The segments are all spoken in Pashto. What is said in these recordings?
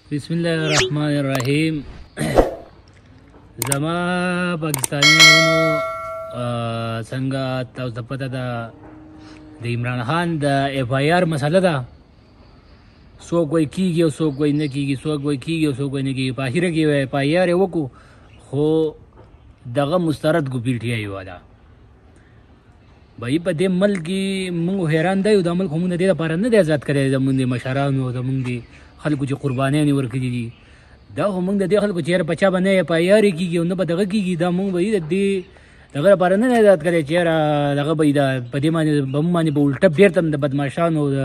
بسم الله الرحمن الرحیم. زما پاکستانیانو څنګه تاسو ته پته ده د عمران خان د اف آی آر مسله ده، څوک وایي کېږي او څوک وایي نه کېږي، څوک وایي کېږي او څوک وایي نه کېږي. په اخره کې اف آی آر یې وکړو، خو دغه مسترد کو پی ټي آی وه ده. بهي په دې ملک کې موږ حیران دی، دا ملک موږ د دې لپاره نه دی ازاد کړی، زموږ د مشرانو او زموږ د خلکو چې قربانیانې ورکړي دي، دا خو موږ د دې خلکو چې یاره په چا به نه اف آی آر کېږي او نه به دغه کېږي، دا موږ به د دې دغه لپاره نه دی ازاد کړی چې یاره دغه به دا په دې باندې به موږ باندې به الټه بېرته د بدماشانو او د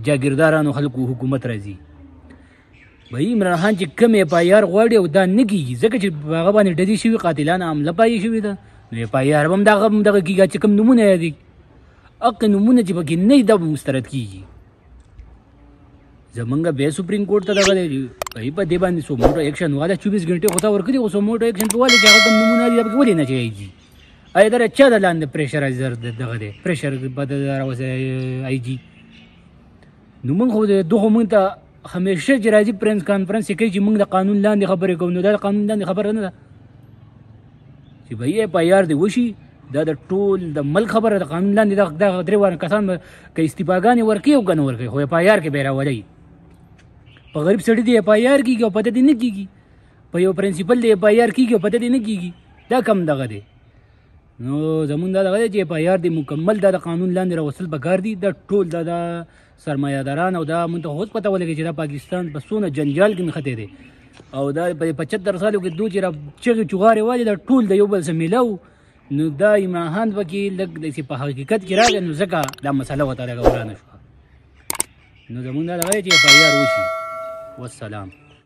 جاګیردارانو خلکو حکومت راځي. بهي عمران خان چې کوم اف آی آر غواړي او دا نه کېږي، ځکه چې په هغه باندې ډزې شوي، قاتلانه حمله پایې شوې ده، نو اف آی آر به هم دغه کېږي چې کوم نومونه یادي اق نمونه چې پکې نه دا مسترد کیږي. زمونږ بیا سپریم کورټ ته دغه دی بهي په دې باندې سوموټو ایکشن والا 24 غنټې خو ته ورکړي، خو سوموټو ایکشن په والي چې هغه کوم نمونه دي پکې ولې نه چایږي؟ ایا دا چا د لاندې پریشرایزر دغه دی پریشر به د آی جي نو موږ خو دغه موږ ته همیشه چې راځي پرنس کانفرنس کوي چې موږ د قانون لاندې خبرې کوو، نو دا د قانون لاندې خبره نه ده چې بهي اف آی آر دی وشي. دا د ټول د ملک خبره د قانون لاندې د درې واره کسان به که استعفاګانې ورکوي او که نه ورکوي، خو اف آی آر کې به یې راولئ. په غریب سړي د اف آی آر کېږي او پته دې نه کېږي، په یو پرنسپل د اف آی آر کېږي او پته دې نه کېږي، دا کم دغه دی. نو زمونږ دا دغه دی چې اف آی آر دې مکمل دا د قانون لاندې راوستل پکار دي. دا ټول دا د سرمایه داران او دا مونږ ته اوس پته ولګي چې دا پاکستان په څونه جنجال کې نښتی دی، او دا په 75 سالو کې دوی چې را چغې چغارې والي دا ټول د یو بل سره میلاو، نو دا عمران خان پکې لږ داسې په حقیقت کې راغی، نو ځکه دا مسله ورته لږه ورانه شوه. نو زمونږ دا دغه چې اف آی آر وشي. والسلام.